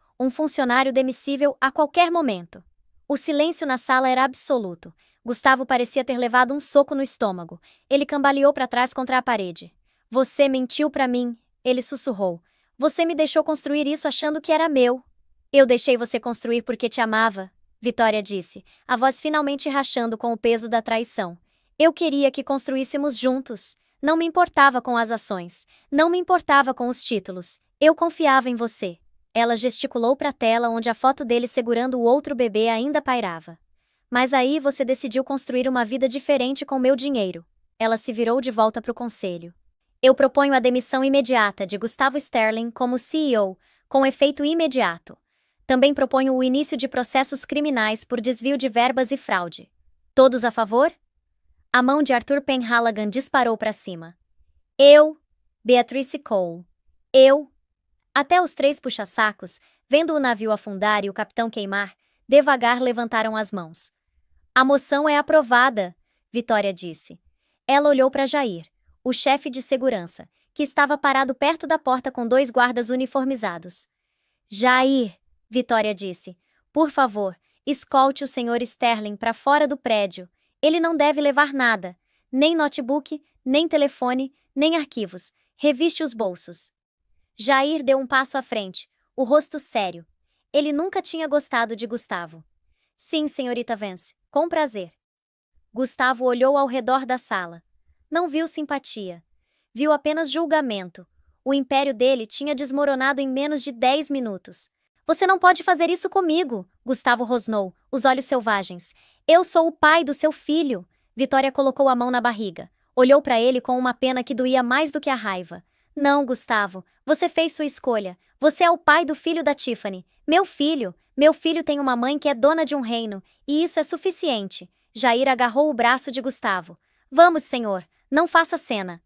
demissível a qualquer momento. O silêncio na sala era absoluto. Gustavo parecia ter levado um soco no estômago. Ele cambaleou para trás contra a parede. Você mentiu para mim, ele sussurrou. Você me deixou construir isso achando que era meu. Eu deixei você construir porque te amava, Vitória disse, a voz finalmente rachando com o peso da traição. Eu queria que construíssemos juntos. Não me importava com as ações. Não me importava com os títulos. Eu confiava em você. Ela gesticulou para a tela onde a foto dele segurando o outro bebê ainda pairava. Mas aí você decidiu construir uma vida diferente com meu dinheiro. Ela se virou de volta para o conselho. Eu proponho a demissão imediata de Gustavo Sterling como CEO, com efeito imediato. Também proponho o início de processos criminais por desvio de verbas e fraude. Todos a favor? A mão de Arthur Penhaligon disparou para cima. Eu, Beatrice Cole. Eu. Até os 3 puxa-sacos, vendo o navio afundar e o capitão queimar, devagar levantaram as mãos. A moção é aprovada, Vitória disse. Ela olhou para Jair, o chefe de segurança, que estava parado perto da porta com 2 guardas uniformizados. Jair, Vitória disse, por favor, escolte o Sr. Sterling para fora do prédio. Ele não deve levar nada, nem notebook, nem telefone, nem arquivos. Reviste os bolsos. Jair deu um passo à frente, o rosto sério. Ele nunca tinha gostado de Gustavo. Sim, senhorita Vance, com prazer. Gustavo olhou ao redor da sala. Não viu simpatia. Viu apenas julgamento. O império dele tinha desmoronado em menos de 10 minutos. Você não pode fazer isso comigo, Gustavo rosnou, os olhos selvagens. Eu sou o pai do seu filho. Vitória colocou a mão na barriga. Olhou para ele com uma pena que doía mais do que a raiva. Não, Gustavo, você fez sua escolha. Você é o pai do filho da Tiffany. Meu filho tem uma mãe que é dona de um reino, e isso é suficiente. Jair agarrou o braço de Gustavo. Vamos, senhor, não faça cena.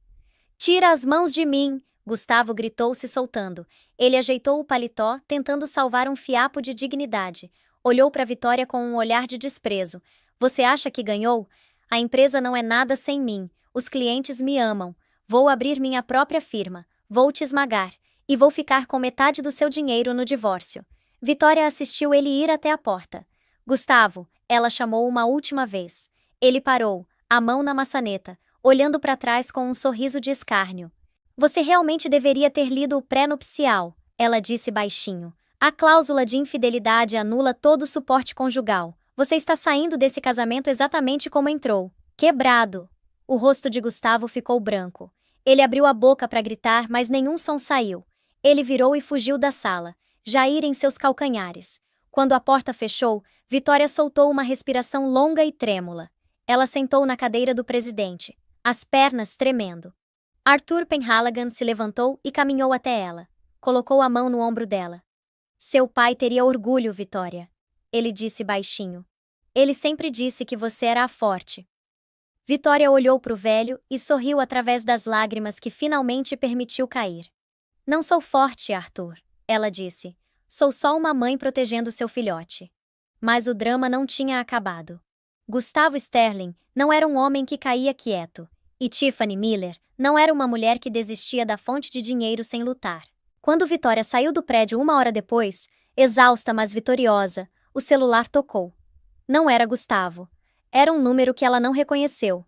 Tira as mãos de mim, Gustavo gritou se soltando. Ele ajeitou o paletó, tentando salvar um fiapo de dignidade. Olhou para Vitória com um olhar de desprezo. Você acha que ganhou? A empresa não é nada sem mim. Os clientes me amam. Vou abrir minha própria firma. Vou te esmagar. E vou ficar com metade do seu dinheiro no divórcio. Vitória assistiu ele ir até a porta. Gustavo, ela chamou uma última vez. Ele parou, a mão na maçaneta, olhando para trás com um sorriso de escárnio. Você realmente deveria ter lido o pré-nupcial, ela disse baixinho. A cláusula de infidelidade anula todo o suporte conjugal. Você está saindo desse casamento exatamente como entrou. Quebrado. O rosto de Gustavo ficou branco. Ele abriu a boca para gritar, mas nenhum som saiu. Ele virou e fugiu da sala. Jair em seus calcanhares. Quando a porta fechou, Vitória soltou uma respiração longa e trêmula. Ela sentou na cadeira do presidente, as pernas tremendo. Arthur Penhaligon se levantou e caminhou até ela. Colocou a mão no ombro dela. Seu pai teria orgulho, Vitória. Ele disse baixinho. Ele sempre disse que você era a forte. Vitória olhou para o velho e sorriu através das lágrimas que finalmente permitiu cair. Não sou forte, Arthur, ela disse. Sou só uma mãe protegendo seu filhote. Mas o drama não tinha acabado. Gustavo Sterling não era um homem que caía quieto. E Tiffany Miller não era uma mulher que desistia da fonte de dinheiro sem lutar. Quando Vitória saiu do prédio 1 hora depois, exausta mas vitoriosa, o celular tocou. Não era Gustavo. Era um número que ela não reconheceu.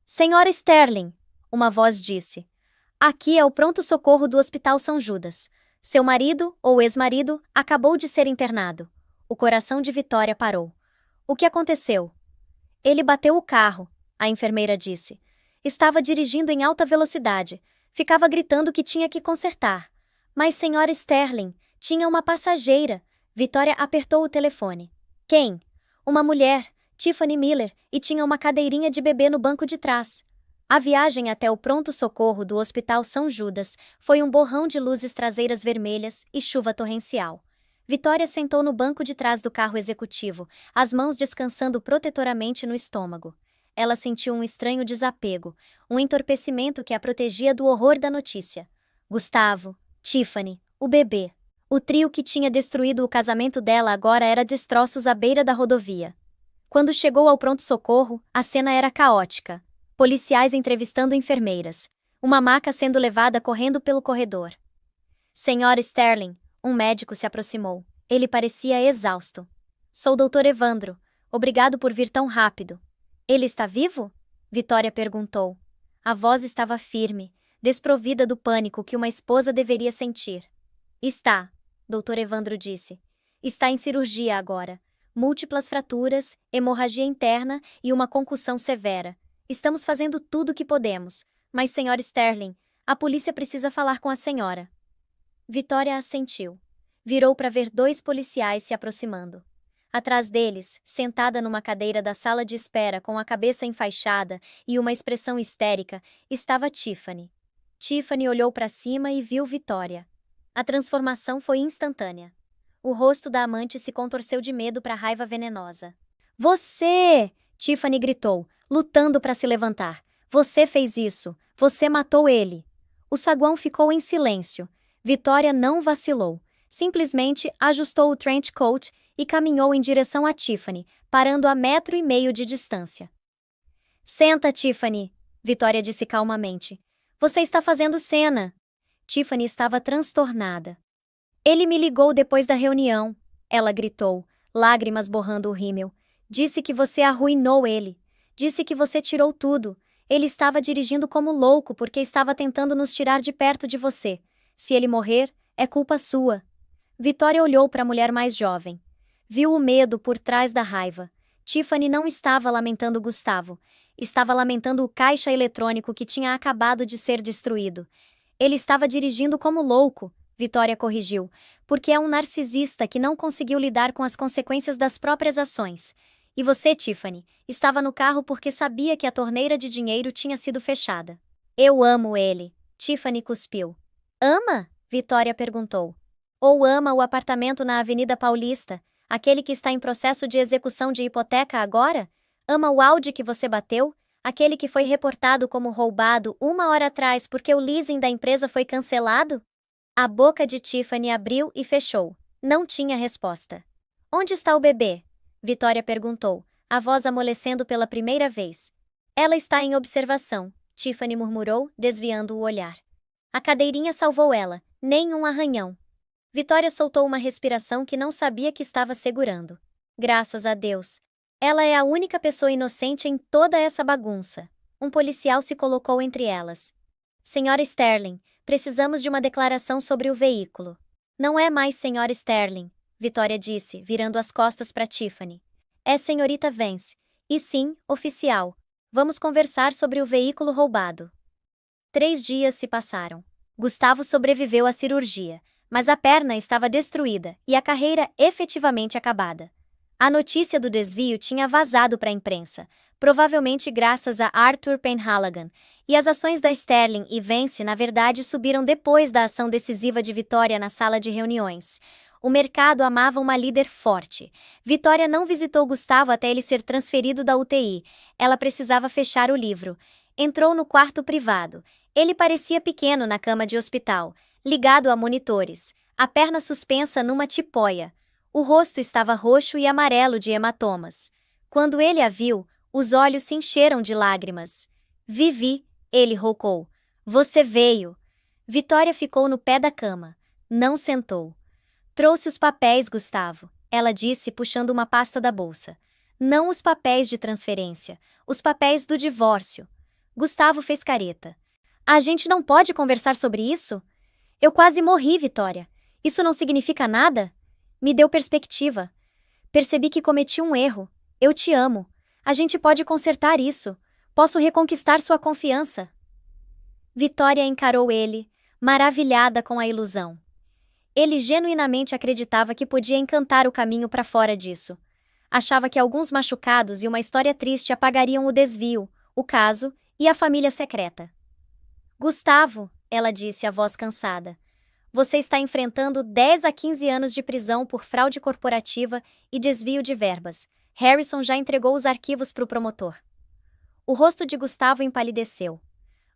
Senhora Sterling, uma voz disse. Aqui é o pronto-socorro do Hospital São Judas. Seu marido, ou ex-marido, acabou de ser internado. O coração de Vitória parou. O que aconteceu? Ele bateu o carro, a enfermeira disse. Estava dirigindo em alta velocidade. Ficava gritando que tinha que consertar. Mas, senhora Sterling, tinha uma passageira. Vitória apertou o telefone. Quem? Uma mulher, Tiffany Miller, e tinha uma cadeirinha de bebê no banco de trás. A viagem até o pronto-socorro do Hospital São Judas foi um borrão de luzes traseiras vermelhas e chuva torrencial. Vitória sentou no banco de trás do carro executivo, as mãos descansando protetoramente no estômago. Ela sentiu um estranho desapego, um entorpecimento que a protegia do horror da notícia. Gustavo, Tiffany, o bebê. O trio que tinha destruído o casamento dela agora era destroços à beira da rodovia. Quando chegou ao pronto-socorro, a cena era caótica. Policiais entrevistando enfermeiras. Uma maca sendo levada correndo pelo corredor. Senhora Sterling, um médico se aproximou. Ele parecia exausto. Sou o Dr. Evandro. Obrigado por vir tão rápido. Ele está vivo? Vitória perguntou. A voz estava firme, desprovida do pânico que uma esposa deveria sentir. Está, Dr. Evandro disse. Está em cirurgia agora. Múltiplas fraturas, hemorragia interna e uma concussão severa. Estamos fazendo tudo o que podemos. Mas, senhora Sterling, a polícia precisa falar com a senhora. Vitória assentiu. Virou para ver 2 policiais se aproximando. Atrás deles, sentada numa cadeira da sala de espera com a cabeça enfaixada e uma expressão histérica, estava Tiffany. Tiffany olhou para cima e viu Vitória. A transformação foi instantânea. O rosto da amante se contorceu de medo para a raiva venenosa. Você! Tiffany gritou, lutando para se levantar. Você fez isso. Você matou ele. O saguão ficou em silêncio. Vitória não vacilou. Simplesmente ajustou o trench coat e caminhou em direção a Tiffany, parando a 1,5 metros de distância. Senta, Tiffany, Vitória disse calmamente. Você está fazendo cena. Tiffany estava transtornada. Ele me ligou depois da reunião, ela gritou, lágrimas borrando o rímel. Disse que você arruinou ele. Disse que você tirou tudo. Ele estava dirigindo como louco porque estava tentando nos tirar de perto de você. Se ele morrer, é culpa sua. Vitória olhou para a mulher mais jovem. Viu o medo por trás da raiva. Tiffany não estava lamentando Gustavo. Estava lamentando o caixa eletrônico que tinha acabado de ser destruído. Ele estava dirigindo como louco, Vitória corrigiu, porque é um narcisista que não conseguiu lidar com as consequências das próprias ações. E você, Tiffany, estava no carro porque sabia que a torneira de dinheiro tinha sido fechada. Eu amo ele, Tiffany cuspiu. Ama? Vitória perguntou. Ou ama o apartamento na Avenida Paulista, aquele que está em processo de execução de hipoteca agora? Ama o Audi que você bateu? Aquele que foi reportado como roubado 1 hora atrás porque o leasing da empresa foi cancelado? A boca de Tiffany abriu e fechou. Não tinha resposta. Onde está o bebê? Vitória perguntou, a voz amolecendo pela primeira vez. Ela está em observação, Tiffany murmurou, desviando o olhar. A cadeirinha salvou ela, nem um arranhão. Vitória soltou uma respiração que não sabia que estava segurando. Graças a Deus. Ela é a única pessoa inocente em toda essa bagunça. Um policial se colocou entre elas. Senhora Sterling, precisamos de uma declaração sobre o veículo. Não é mais Senhora Sterling, Vitória disse, virando as costas para Tiffany. É Senhorita Vance. E sim, oficial. Vamos conversar sobre o veículo roubado. 3 dias se passaram. Gustavo sobreviveu à cirurgia, mas a perna estava destruída e a carreira efetivamente acabada. A notícia do desvio tinha vazado para a imprensa, provavelmente graças a Arthur Penhaligon, e as ações da Sterling e Vance na verdade subiram depois da ação decisiva de Vitória na sala de reuniões. O mercado amava uma líder forte. Vitória não visitou Gustavo até ele ser transferido da UTI. Ela precisava fechar o livro. Entrou no quarto privado. Ele parecia pequeno na cama de hospital, ligado a monitores, a perna suspensa numa tipóia. O rosto estava roxo e amarelo de hematomas. Quando ele a viu, os olhos se encheram de lágrimas. Vivi, ele roucou. Você veio. Vitória ficou no pé da cama. Não sentou. Trouxe os papéis, Gustavo, ela disse puxando uma pasta da bolsa. Não os papéis de transferência, os papéis do divórcio. Gustavo fez careta. A gente não pode conversar sobre isso? Eu quase morri, Vitória. Isso não significa nada? Me deu perspectiva. Percebi que cometi um erro. Eu te amo. A gente pode consertar isso. Posso reconquistar sua confiança. Vitória encarou ele, maravilhada com a ilusão. Ele genuinamente acreditava que podia encantar o caminho para fora disso. Achava que alguns machucados e uma história triste apagariam o desvio, o caso e a família secreta. Gustavo, ela disse, a voz cansada. Você está enfrentando 10 a 15 anos de prisão por fraude corporativa e desvio de verbas. Harrison já entregou os arquivos para o promotor. O rosto de Gustavo empalideceu.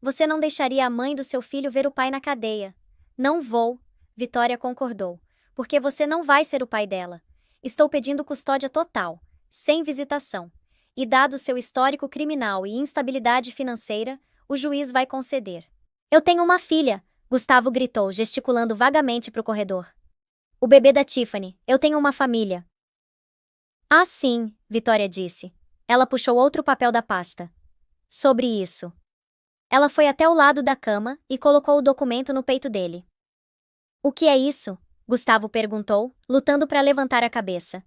Você não deixaria a mãe do seu filho ver o pai na cadeia. Não vou, Vitória concordou, porque você não vai ser o pai dela. Estou pedindo custódia total, sem visitação. E dado seu histórico criminal e instabilidade financeira, o juiz vai conceder. Eu tenho uma filha, Gustavo gritou, gesticulando vagamente para o corredor. O bebê da Tiffany, eu tenho uma família. Ah, sim, Vitória disse. Ela puxou outro papel da pasta. Sobre isso. Ela foi até o lado da cama e colocou o documento no peito dele. O que é isso? Gustavo perguntou, lutando para levantar a cabeça.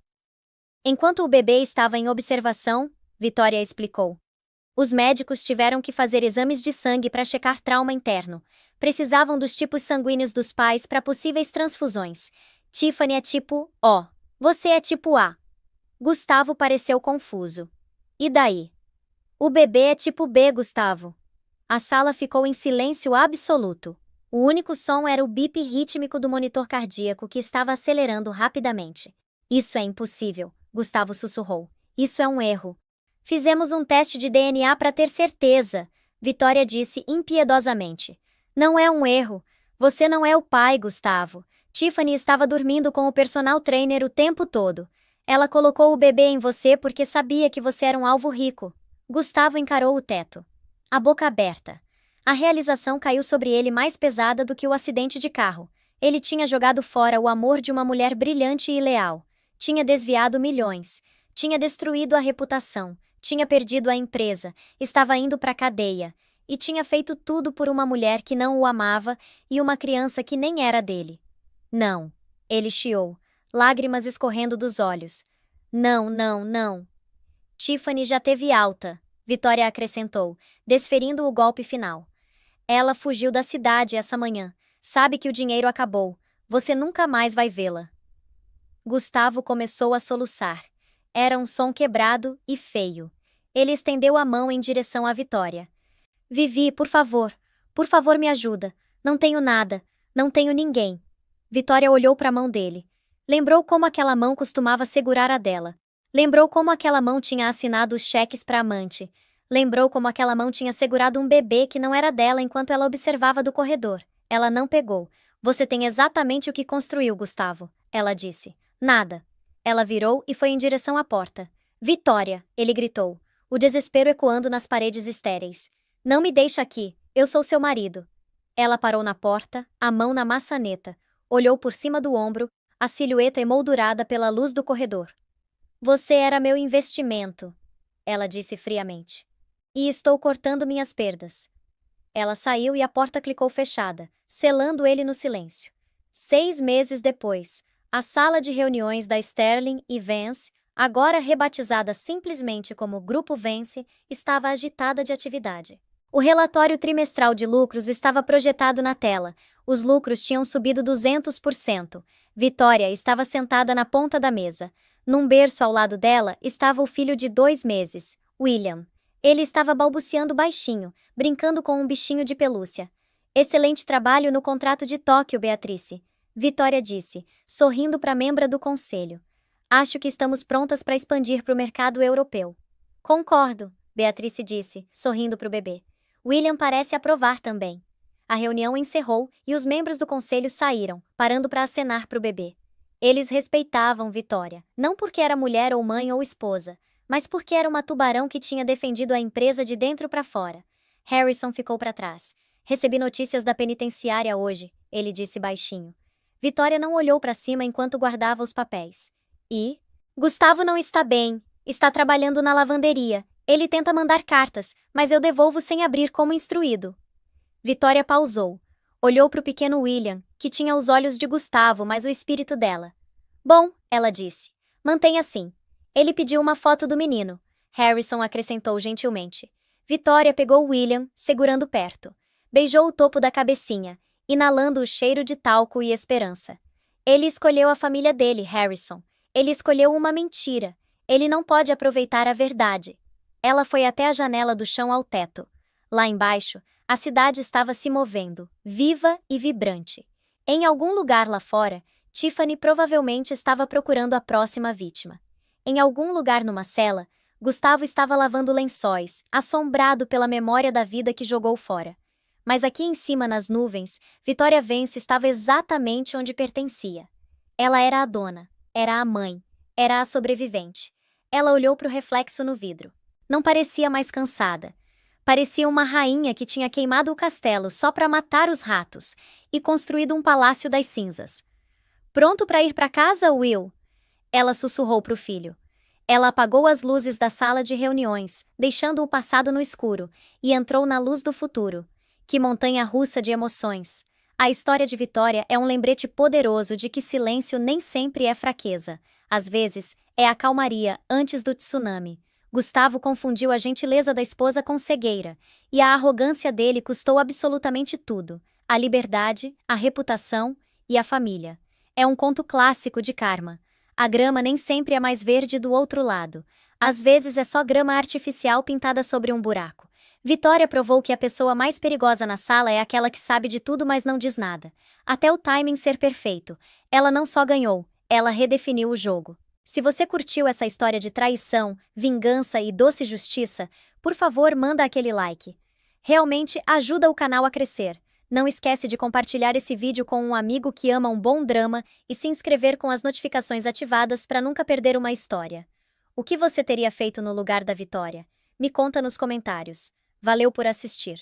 Enquanto o bebê estava em observação, Vitória explicou. Os médicos tiveram que fazer exames de sangue para checar trauma interno. Precisavam dos tipos sanguíneos dos pais para possíveis transfusões. Tiffany é tipo O. Você é tipo A. Gustavo pareceu confuso. E daí? O bebê é tipo B, Gustavo. A sala ficou em silêncio absoluto. O único som era o bip rítmico do monitor cardíaco que estava acelerando rapidamente. Isso é impossível, Gustavo sussurrou. Isso é um erro. Fizemos um teste de DNA para ter certeza, Vitória disse impiedosamente. Não é um erro. Você não é o pai, Gustavo. Tiffany estava dormindo com o personal trainer o tempo todo. Ela colocou o bebê em você porque sabia que você era um alvo rico. Gustavo encarou o teto, a boca aberta. A realização caiu sobre ele mais pesada do que o acidente de carro. Ele tinha jogado fora o amor de uma mulher brilhante e leal. Tinha desviado milhões. Tinha destruído a reputação. Tinha perdido a empresa. Estava indo para a cadeia. E tinha feito tudo por uma mulher que não o amava e uma criança que nem era dele. Não. Ele chiou, lágrimas escorrendo dos olhos. Não, não, não. Tiffany já teve alta, Vitória acrescentou, desferindo o golpe final. Ela fugiu da cidade essa manhã. Sabe que o dinheiro acabou. Você nunca mais vai vê-la. Gustavo começou a soluçar. Era um som quebrado e feio. Ele estendeu a mão em direção à Vitória. Vivi, por favor me ajuda. Não tenho nada, não tenho ninguém. Vitória olhou para a mão dele. Lembrou como aquela mão costumava segurar a dela. Lembrou como aquela mão tinha assinado os cheques para a amante. Lembrou como aquela mão tinha segurado um bebê que não era dela enquanto ela observava do corredor. Ela não pegou. Você tem exatamente o que construiu, Gustavo, ela disse. Nada. Ela virou e foi em direção à porta. Vitória, ele gritou, o desespero ecoando nas paredes estéreis. Não me deixa aqui, eu sou seu marido. Ela parou na porta, a mão na maçaneta, olhou por cima do ombro, a silhueta emoldurada pela luz do corredor. Você era meu investimento, ela disse friamente. E estou cortando minhas perdas. Ela saiu e a porta clicou fechada, selando ele no silêncio. 6 meses depois, a sala de reuniões da Sterling e Vance, agora rebatizada simplesmente como Grupo Vance, estava agitada de atividade. O relatório trimestral de lucros estava projetado na tela. Os lucros tinham subido 200%. Vitória estava sentada na ponta da mesa. Num berço ao lado dela estava o filho de 2 meses, William. Ele estava balbuciando baixinho, brincando com um bichinho de pelúcia. Excelente trabalho no contrato de Tóquio, Beatrice, Vitória disse, sorrindo para a membra do conselho. Acho que estamos prontas para expandir para o mercado europeu. Concordo, Beatrice disse, sorrindo para o bebê. William parece aprovar também. A reunião encerrou e os membros do conselho saíram, parando para acenar para o bebê. Eles respeitavam Vitória, não porque era mulher ou mãe ou esposa, mas porque era uma tubarão que tinha defendido a empresa de dentro para fora. Harrison ficou para trás. Recebi notícias da penitenciária hoje, ele disse baixinho. Vitória não olhou para cima enquanto guardava os papéis. E? Gustavo não está bem. Está trabalhando na lavanderia. Ele tenta mandar cartas, mas eu devolvo sem abrir como instruído. Vitória pausou. Olhou para o pequeno William, que tinha os olhos de Gustavo, mas o espírito dela. Bom, ela disse. Mantém assim. Ele pediu uma foto do menino. Harrison acrescentou gentilmente. Vitória pegou William, segurando perto. Beijou o topo da cabecinha, inalando o cheiro de talco e esperança. Ele escolheu a família dele, Harrison. Ele escolheu uma mentira. Ele não pode aproveitar a verdade. Ela foi até a janela do chão ao teto. Lá embaixo, a cidade estava se movendo, viva e vibrante. Em algum lugar lá fora, Tiffany provavelmente estava procurando a próxima vítima. Em algum lugar numa cela, Gustavo estava lavando lençóis, assombrado pela memória da vida que jogou fora. Mas aqui em cima nas nuvens, Vitória Vance estava exatamente onde pertencia. Ela era a dona, era a mãe, era a sobrevivente. Ela olhou para o reflexo no vidro. Não parecia mais cansada. Parecia uma rainha que tinha queimado o castelo só para matar os ratos e construído um palácio das cinzas. Pronto para ir para casa, Will? Ela sussurrou para o filho. Ela apagou as luzes da sala de reuniões, deixando o passado no escuro, e entrou na luz do futuro. Que montanha-russa de emoções! A história de Vitória é um lembrete poderoso de que silêncio nem sempre é fraqueza. Às vezes, é a calmaria antes do tsunami. Gustavo confundiu a gentileza da esposa com cegueira, e a arrogância dele custou absolutamente tudo: a liberdade, a reputação e a família. É um conto clássico de karma. A grama nem sempre é mais verde do outro lado. Às vezes é só grama artificial pintada sobre um buraco. Vitória provou que a pessoa mais perigosa na sala é aquela que sabe de tudo, mas não diz nada. Até o timing ser perfeito. Ela não só ganhou, ela redefiniu o jogo. Se você curtiu essa história de traição, vingança e doce justiça, por favor, manda aquele like. Realmente ajuda o canal a crescer. Não esquece de compartilhar esse vídeo com um amigo que ama um bom drama e se inscrever com as notificações ativadas para nunca perder uma história. O que você teria feito no lugar da Vitória? Me conta nos comentários. Valeu por assistir.